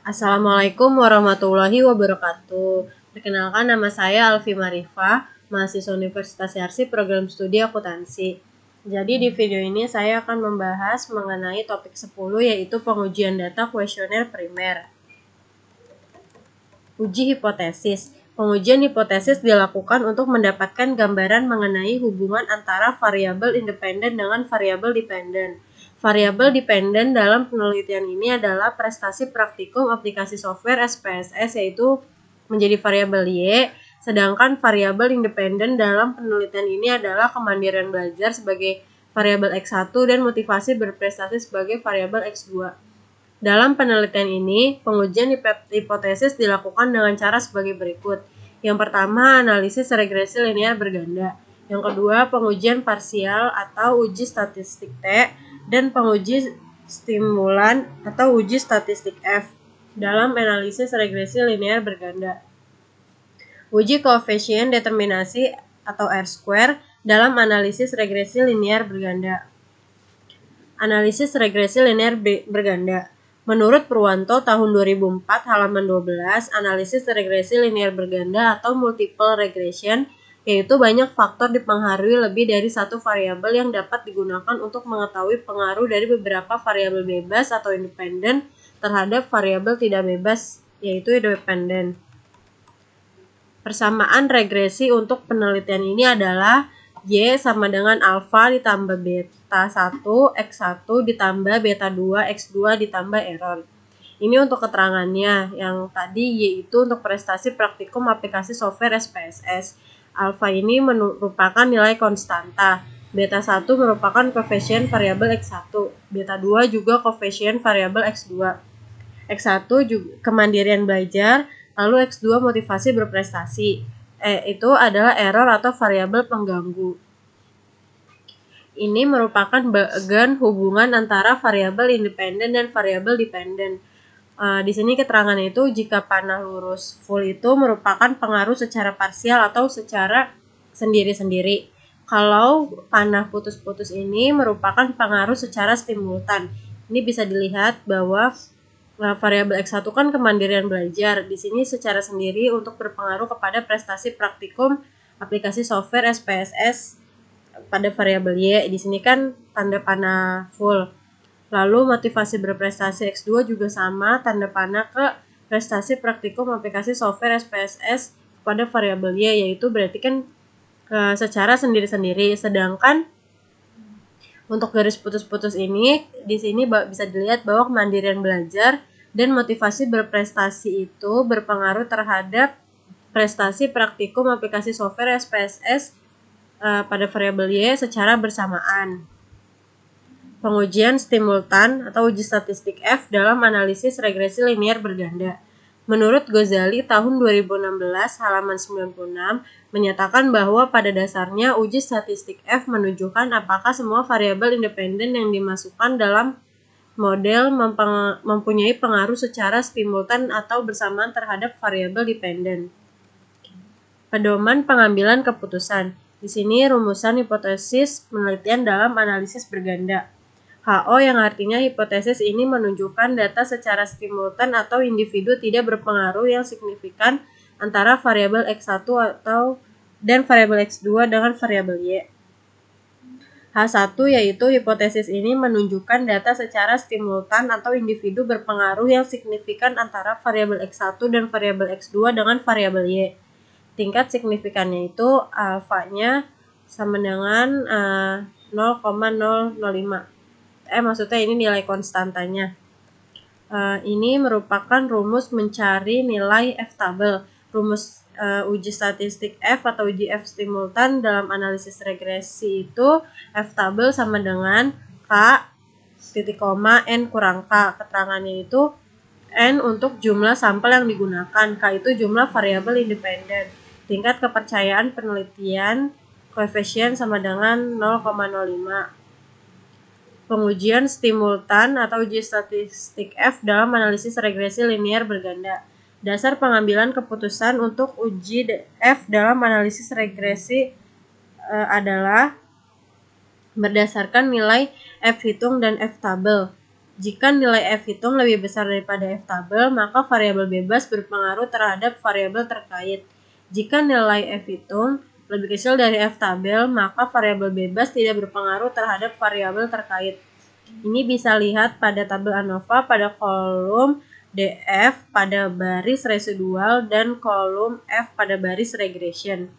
Assalamualaikum warahmatullahi wabarakatuh. Perkenalkan, nama saya Alfi Marifah, mahasiswa Universitas Yarsi program studi akuntansi. Jadi di video ini saya akan membahas mengenai topik 10 yaitu pengujian data kuesioner primer. Uji hipotesis. Pengujian hipotesis dilakukan untuk mendapatkan gambaran mengenai hubungan antara variabel independen dengan variabel dependen. Variabel dependen dalam penelitian ini adalah prestasi praktikum aplikasi software SPSS, yaitu menjadi variabel Y, sedangkan variabel independen dalam penelitian ini adalah kemandirian belajar sebagai variabel X1 dan motivasi berprestasi sebagai variabel X2. Dalam penelitian ini, pengujian hipotesis dilakukan dengan cara sebagai berikut. Yang pertama, analisis regresi linear berganda. Yang kedua, pengujian parsial atau uji statistik T, dan penguji stimulan atau uji statistik F dalam analisis regresi linear berganda. Uji koefisien determinasi atau R-square dalam analisis regresi linear berganda. Analisis regresi linear berganda. Menurut Purwanto tahun 2004 halaman 12, analisis regresi linear berganda atau multiple regression yaitu banyak faktor dipengaruhi lebih dari satu variabel yang dapat digunakan untuk mengetahui pengaruh dari beberapa variabel bebas atau independen terhadap variabel tidak bebas, yaitu dependen. Persamaan regresi untuk penelitian ini adalah Y sama dengan alfa ditambah beta 1, X1 ditambah beta 2, X2 ditambah error. Ini untuk keterangannya. Yang tadi Y itu untuk prestasi praktikum aplikasi software SPSS. Alfa ini merupakan nilai konstanta. Beta 1 merupakan koefisien variabel X1. Beta 2 juga koefisien variabel X2. X1 juga kemandirian belajar, lalu X2 motivasi berprestasi. Itu adalah error atau variabel pengganggu. Ini merupakan bagian hubungan antara variabel independen dan variabel dependen. Di sini keterangannya itu jika panah lurus full itu merupakan pengaruh secara parsial atau secara sendiri-sendiri. Kalau panah putus-putus ini merupakan pengaruh secara simultan. Ini bisa dilihat bahwa variabel X1 kan kemandirian belajar. Di sini secara sendiri untuk berpengaruh kepada prestasi praktikum aplikasi software SPSS pada variabel Y. Di sini kan tanda panah full. Lalu motivasi berprestasi X2 juga sama, tanda panah ke prestasi praktikum aplikasi software SPSS pada variabel Y, yaitu berarti kan secara sendiri-sendiri. Sedangkan untuk garis putus-putus ini, di sini bisa dilihat bahwa kemandirian belajar dan motivasi berprestasi itu berpengaruh terhadap prestasi praktikum aplikasi software SPSS pada variabel Y secara bersamaan. Pengujian simultan atau uji statistik F dalam analisis regresi linear berganda. Menurut Ghazali tahun 2016 halaman 96 menyatakan bahwa pada dasarnya uji statistik F menunjukkan apakah semua variabel independen yang dimasukkan dalam model mempunyai pengaruh secara simultan atau bersamaan terhadap variabel dependen. Pedoman pengambilan keputusan. Di sini rumusan hipotesis penelitian dalam analisis berganda. HO yang artinya hipotesis ini menunjukkan data secara simultan atau individu tidak berpengaruh yang signifikan antara variabel X1 dan variabel X2 dengan variabel Y. H1 yaitu hipotesis ini menunjukkan data secara simultan atau individu berpengaruh yang signifikan antara variabel X1 dan variabel X2 dengan variabel Y. Tingkat signifikannya itu alfanya sama dengan 0,005. Maksudnya ini nilai konstantanya. Ini merupakan rumus mencari nilai F-tabel. Rumus uji statistik F atau uji F simultan dalam analisis regresi itu F-tabel sama dengan K titik koma N kurang K. Keterangannya itu N untuk jumlah sampel yang digunakan, K itu jumlah variabel independen. Tingkat kepercayaan penelitian koefisien sama dengan 0,05. Pengujian simultan atau uji statistik F dalam analisis regresi linear berganda. Dasar pengambilan keputusan untuk uji F dalam analisis regresi adalah berdasarkan nilai F hitung dan F tabel. Jika nilai F hitung lebih besar daripada F tabel, maka variabel bebas berpengaruh terhadap variabel terkait. Jika nilai F hitung lebih kecil dari F tabel, maka variabel bebas tidak berpengaruh terhadap variabel terkait. Ini bisa lihat pada tabel ANOVA pada kolom DF pada baris residual dan kolom F pada baris regression.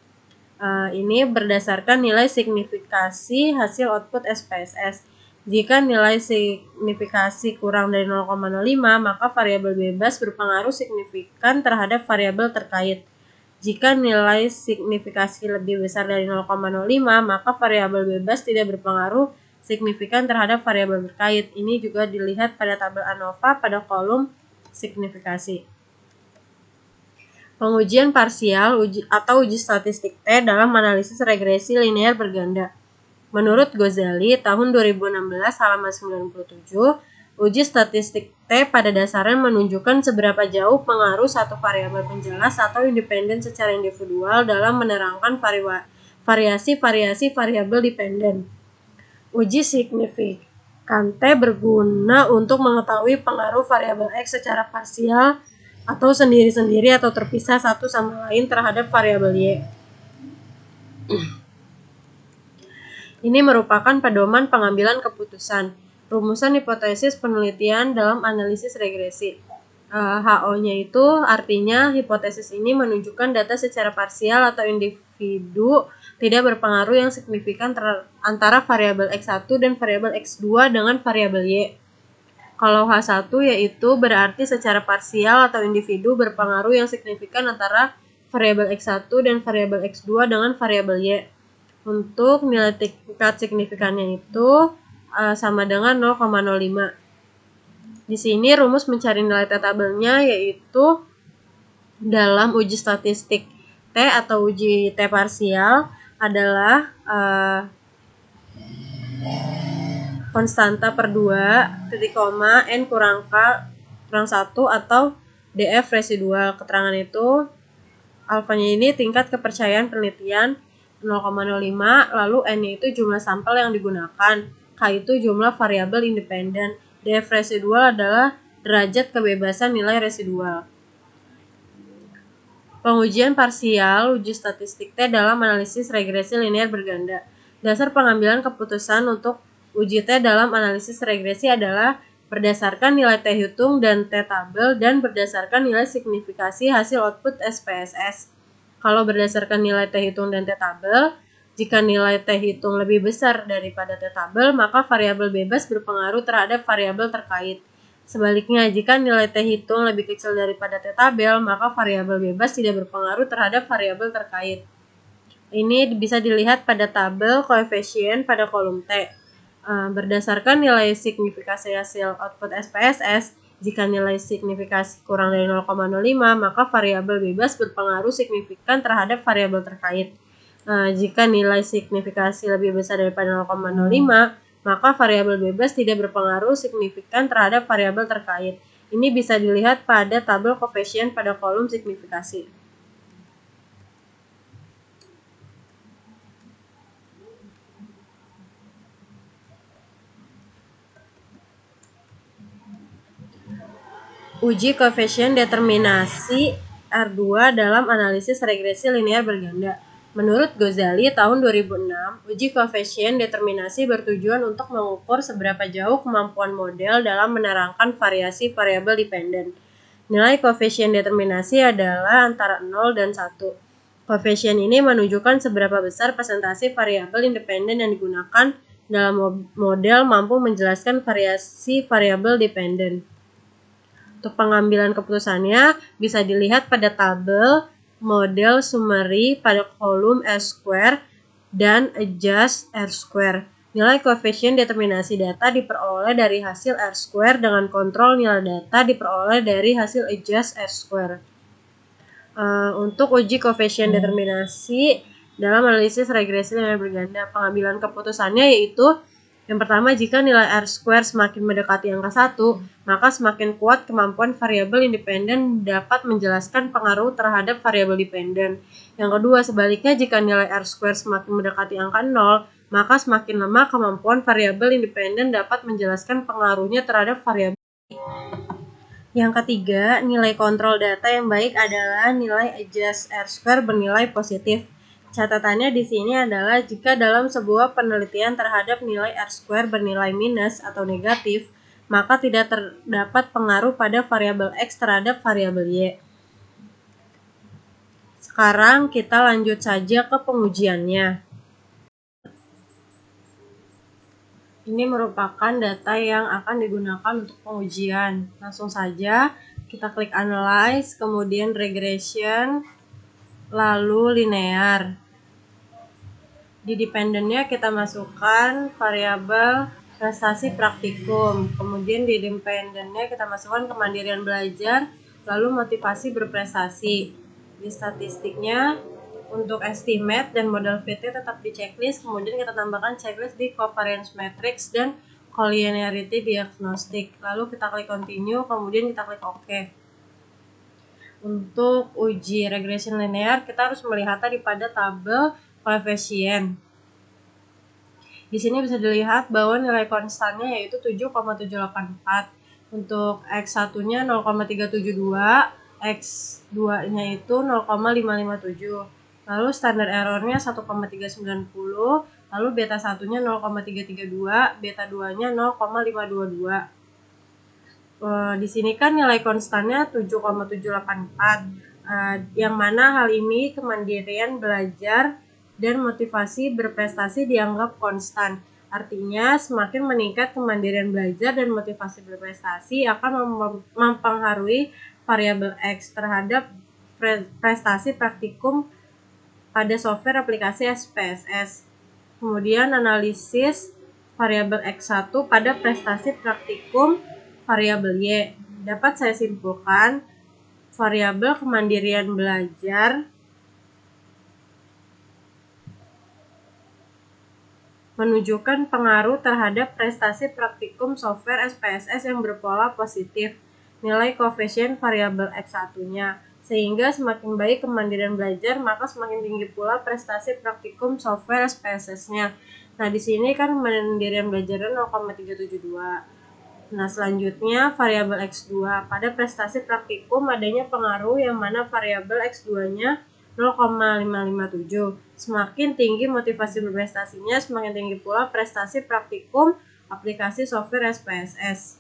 Ini berdasarkan nilai signifikasi hasil output SPSS. Jika nilai signifikasi kurang dari 0,05, maka variabel bebas berpengaruh signifikan terhadap variabel terkait. Jika nilai signifikasi lebih besar dari 0,05, maka variabel bebas tidak berpengaruh signifikan terhadap variabel terkait. Ini juga dilihat pada tabel ANOVA pada kolom signifikasi. Pengujian parsial atau uji statistik T dalam analisis regresi linear berganda. Menurut Ghazali tahun 2016 halaman 97, uji statistik T pada dasarnya menunjukkan seberapa jauh pengaruh satu variabel penjelas atau independen secara individual dalam menerangkan variasi-variasi variabel dependen. Uji signifikan T berguna untuk mengetahui pengaruh variabel X secara parsial atau sendiri-sendiri atau terpisah satu sama lain terhadap variabel Y. Ini merupakan pedoman pengambilan keputusan. Rumusan hipotesis penelitian dalam analisis regresi. HO-nya itu artinya hipotesis ini menunjukkan data secara parsial atau individu tidak berpengaruh yang signifikan antara variabel X1 dan variabel X2 dengan variabel Y. Kalau H1 yaitu berarti secara parsial atau individu berpengaruh yang signifikan antara variabel X1 dan variabel X2 dengan variabel Y. Untuk nilai tingkat signifikannya itu sama dengan 0,05. Di sini rumus mencari nilai T tabelnya yaitu dalam uji statistik T atau uji T parsial adalah konstanta per 2, titik koma, N kurang K kurang 1 atau DF residual. Keterangan itu alfanya ini tingkat kepercayaan penelitian 0,05, lalu N itu jumlah sampel yang digunakan, K itu jumlah variabel independen, DF residual adalah derajat kebebasan nilai residual. Pengujian parsial uji statistik T dalam analisis regresi linear berganda. Dasar pengambilan keputusan untuk uji T dalam analisis regresi adalah berdasarkan nilai T hitung dan T tabel dan berdasarkan nilai signifikasi hasil output SPSS. Kalau berdasarkan nilai T hitung dan T tabel, jika nilai T hitung lebih besar daripada T tabel, maka variabel bebas berpengaruh terhadap variabel terkait. Sebaliknya, jika nilai T hitung lebih kecil daripada T tabel, maka variabel bebas tidak berpengaruh terhadap variabel terkait. Ini bisa dilihat pada tabel koefisien pada kolom T. Berdasarkan nilai signifikasi hasil output SPSS, jika nilai signifikasi kurang dari 0,05, maka variabel bebas berpengaruh signifikan terhadap variabel terkait. Jika nilai signifikasi lebih besar daripada 0,05, maka variabel bebas tidak berpengaruh signifikan terhadap variabel terkait. Ini bisa dilihat pada tabel koefisien pada kolom signifikasi. Uji koefisien determinasi R2 dalam analisis regresi linear berganda. Menurut Ghazali tahun 2006, uji koefisien determinasi bertujuan untuk mengukur seberapa jauh kemampuan model dalam menerangkan variasi variabel dependen. Nilai koefisien determinasi adalah antara 0 dan 1. Koefisien ini menunjukkan seberapa besar presentasi variabel independen yang digunakan dalam model mampu menjelaskan variasi variabel dependen. Untuk pengambilan keputusannya bisa dilihat pada tabel model summary pada kolom R² dan adjust R². Nilai koefisien determinasi data diperoleh dari hasil R² dengan kontrol nilai data diperoleh dari hasil adjust R². Untuk uji koefisien determinasi dalam analisis regresi linear berganda, pengambilan keputusannya yaitu yang pertama, jika nilai R² semakin mendekati angka 1, maka semakin kuat kemampuan variabel independen dapat menjelaskan pengaruh terhadap variabel dependen. Yang kedua, sebaliknya jika nilai R² semakin mendekati angka 0, maka semakin lemah kemampuan variabel independen dapat menjelaskan pengaruhnya terhadap variabel. Yang ketiga, nilai kontrol data yang baik adalah nilai adjust R-square bernilai positif. Catatannya di sini adalah jika dalam sebuah penelitian terhadap nilai R-square bernilai minus atau negatif, maka tidak terdapat pengaruh pada variabel X terhadap variabel Y. Sekarang kita lanjut saja ke pengujiannya. Ini merupakan data yang akan digunakan untuk pengujian. Langsung saja kita klik analyze, kemudian regression, lalu linear. Di dependennya kita masukkan variabel prestasi praktikum. Kemudian di dependennya kita masukkan kemandirian belajar, lalu motivasi berprestasi. Di statistiknya untuk estimate dan model fit-nya tetap di checklist, kemudian kita tambahkan checklist di covariance matrix dan collinearity diagnostic. Lalu kita klik continue, kemudian kita klik OK. Untuk uji regression linear, kita harus melihatnya pada tabel koefisien. Di sini bisa dilihat bahwa nilai konstannya yaitu 7,784. Untuk X1-nya 0,372, X2-nya itu 0,557. Lalu standar errornya 1,390, lalu beta 1-nya 0,332, beta 2-nya 0,522. Di sini kan nilai konstannya 7,784, yang mana hal ini kemandirian belajar dan motivasi berprestasi dianggap konstan. Artinya semakin meningkat kemandirian belajar dan motivasi berprestasi akan mempengaruhi variabel X terhadap prestasi praktikum pada software aplikasi SPSS. Kemudian analisis variabel X1 pada prestasi praktikum variabel Y. Dapat saya simpulkan, variabel kemandirian belajar menunjukkan pengaruh terhadap prestasi praktikum software SPSS yang berpola positif, nilai koefisien variabel X1-nya. Sehingga semakin baik kemandirian belajar, maka semakin tinggi pula prestasi praktikum software SPSS-nya. Nah, di sini kan kemandirian belajarnya 0,372. Nah, selanjutnya variabel X2. Pada prestasi praktikum adanya pengaruh yang mana variabel X2-nya 0,557. Semakin tinggi motivasi berprestasinya, semakin tinggi pula prestasi praktikum aplikasi software SPSS.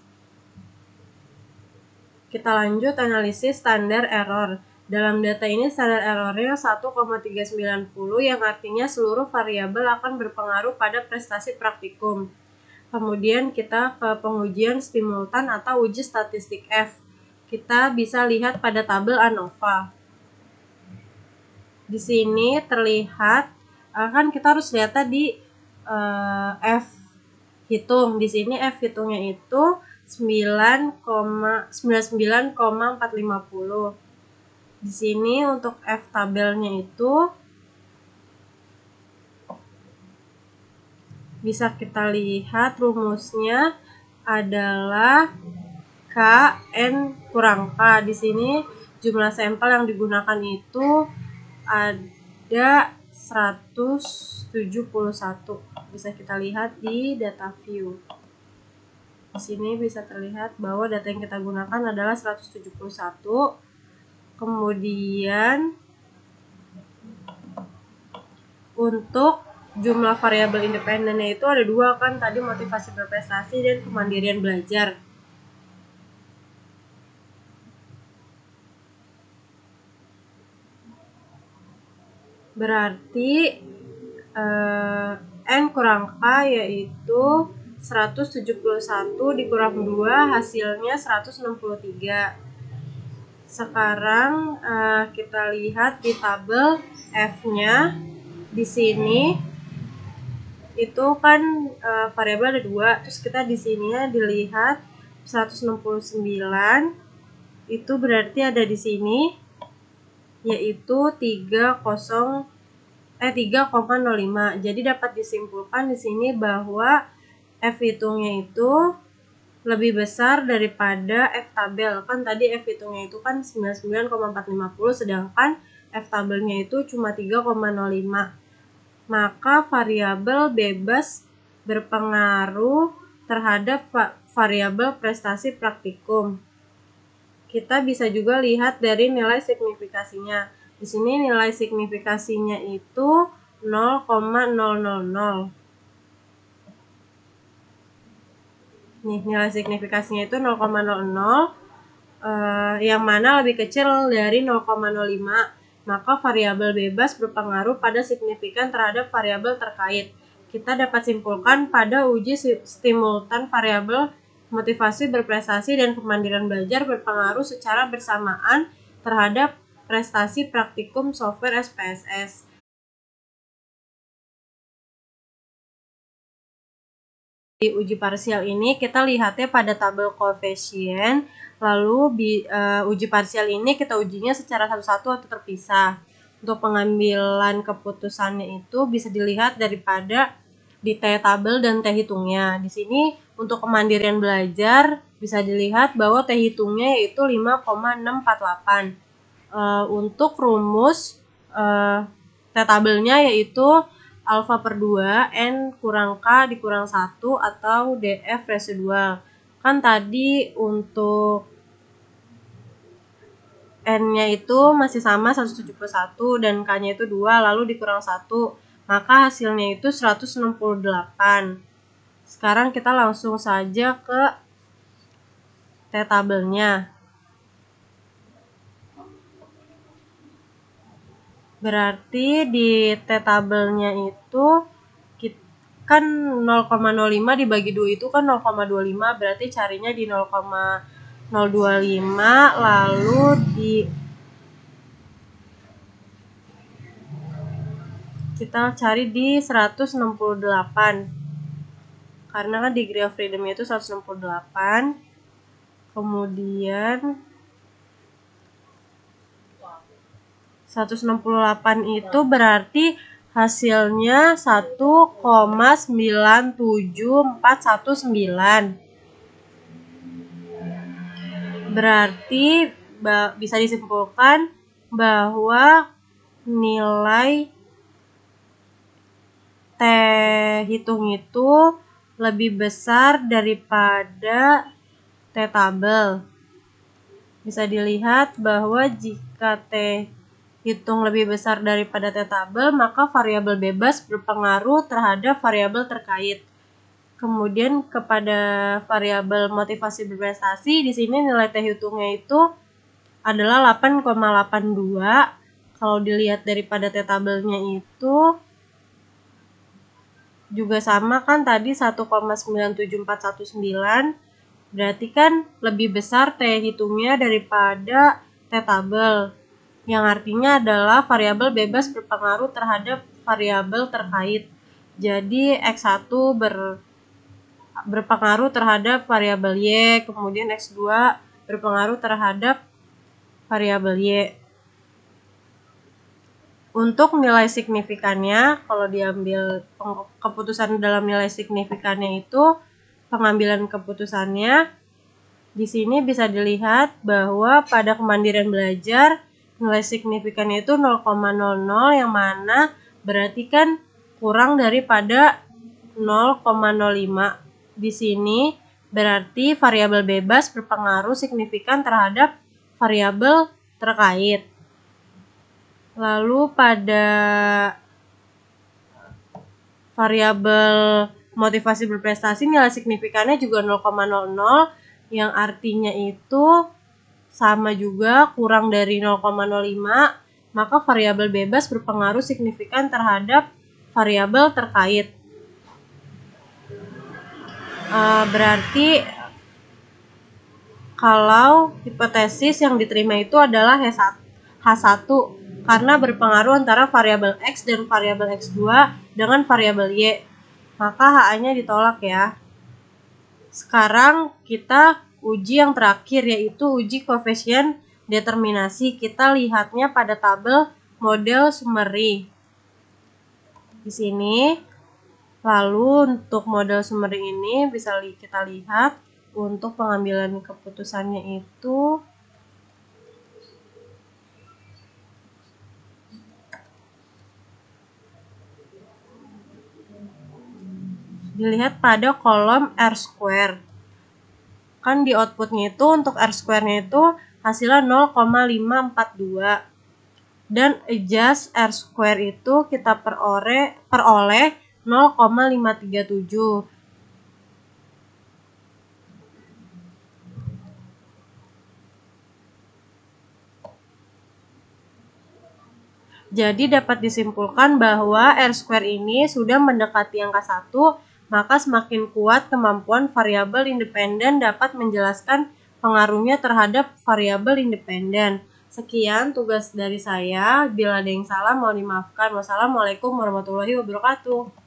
Kita lanjut analisis standar error. Dalam data ini standar errornya 1,390 yang artinya seluruh variabel akan berpengaruh pada prestasi praktikum. Kemudian kita ke pengujian simultan atau uji statistik F. Kita bisa lihat pada tabel ANOVA. Di sini terlihat kan kita harus lihat tadi F hitung. Di sini F hitungnya itu 99,450. Di sini untuk F tabelnya itu bisa kita lihat rumusnya adalah K N kurang K. Di sini jumlah sampel yang digunakan itu ada 171. Bisa kita lihat di data view. Di sini bisa terlihat bahwa data yang kita gunakan adalah 171. Kemudian untuk jumlah variabel independennya itu ada 2 kan, tadi motivasi berprestasi dan kemandirian belajar. Berarti N kurang K yaitu 171 dikurang 2 hasilnya 163. Sekarang kita lihat di tabel F-nya. Di sini itu kan variabel ada 2, terus kita di sininya dilihat 169 itu berarti ada di sini yaitu 3,05. Jadi dapat disimpulkan di sini bahwa F hitungnya itu lebih besar daripada F tabel. Kan tadi F hitungnya itu kan 99,450, sedangkan F tabelnya itu cuma 3,05. maka variabel bebas berpengaruh terhadap variabel prestasi praktikum. Kita bisa juga lihat dari nilai signifikasinya. Di sini nilai signifikasinya itu 0,000. Nih, nilai signifikasinya itu 0,00, yang mana lebih kecil dari 0,05, maka variabel bebas berpengaruh pada signifikan terhadap variabel terkait. Kita dapat simpulkan pada uji simultan variabel motivasi berprestasi dan kemandirian belajar berpengaruh secara bersamaan terhadap prestasi praktikum software SPSS. Di uji parsial ini kita lihatnya pada tabel koefisien, lalu uji parsial ini kita ujinya secara satu-satu atau terpisah. Untuk pengambilan keputusannya itu bisa dilihat daripada di T tabel dan T hitungnya. Di sini untuk kemandirian belajar bisa dilihat bahwa T hitungnya yaitu 5,648. Untuk rumus T tabelnya yaitu alfa per 2 N kurang K dikurang 1 atau DF residual. Kan tadi untuk N-nya itu masih sama 171 dan K-nya itu 2 lalu dikurang 1, maka hasilnya itu 168. Sekarang kita langsung saja ke T tabelnya. Berarti di T tabelnya itu kan 0,05 dibagi 2 itu kan 0,25, berarti carinya di 0,025 lalu kita cari di 168. Karena kan degree of freedom itu 168. Kemudian 168 itu berarti hasilnya 1,97419. Berarti bisa disimpulkan bahwa nilai T hitung itu lebih besar daripada T tabel. Bisa dilihat bahwa jika T hitung lebih besar daripada T tabel, maka variabel bebas berpengaruh terhadap variabel terkait. Kemudian kepada variabel motivasi berprestasi, di sini nilai T hitungnya itu adalah 8,82. Kalau dilihat daripada T tabelnya itu juga sama kan tadi 1,97419. Berarti kan lebih besar T hitungnya daripada T tabel. Yang artinya adalah variabel bebas berpengaruh terhadap variabel terkait. Jadi X1 berpengaruh terhadap variabel Y, kemudian X2 berpengaruh terhadap variabel Y. Untuk nilai signifikannya, kalau diambil keputusan dalam nilai signifikannya itu, pengambilan keputusannya di sini bisa dilihat bahwa pada kemandirian belajar nilai signifikannya itu 0,00, yang mana berarti kan kurang daripada 0,05. Di sini berarti variabel bebas berpengaruh signifikan terhadap variabel terkait. Lalu pada variabel motivasi berprestasi nilai signifikannya juga 0,00, yang artinya itu sama juga kurang dari 0,05, maka variabel bebas berpengaruh signifikan terhadap variabel terkait. Berarti kalau hipotesis yang diterima itu adalah H1 karena berpengaruh antara variabel X dan variabel X2 dengan variabel Y, maka HA-nya ditolak ya. Sekarang kita uji yang terakhir, yaitu uji koefisien determinasi. Kita lihatnya pada tabel model summary di sini. Lalu untuk model summary ini bisa kita lihat untuk pengambilan keputusannya itu dilihat pada kolom R square. Kan di outputnya itu untuk R square-nya itu hasilnya 0,542. Dan adjust R square itu kita peroleh 0,537. Jadi dapat disimpulkan bahwa R square ini sudah mendekati angka 1, maka semakin kuat kemampuan variabel independen dapat menjelaskan pengaruhnya terhadap variabel independen. Sekian tugas dari saya. Bila ada yang salah mohon dimaafkan. Wassalamualaikum warahmatullahi wabarakatuh.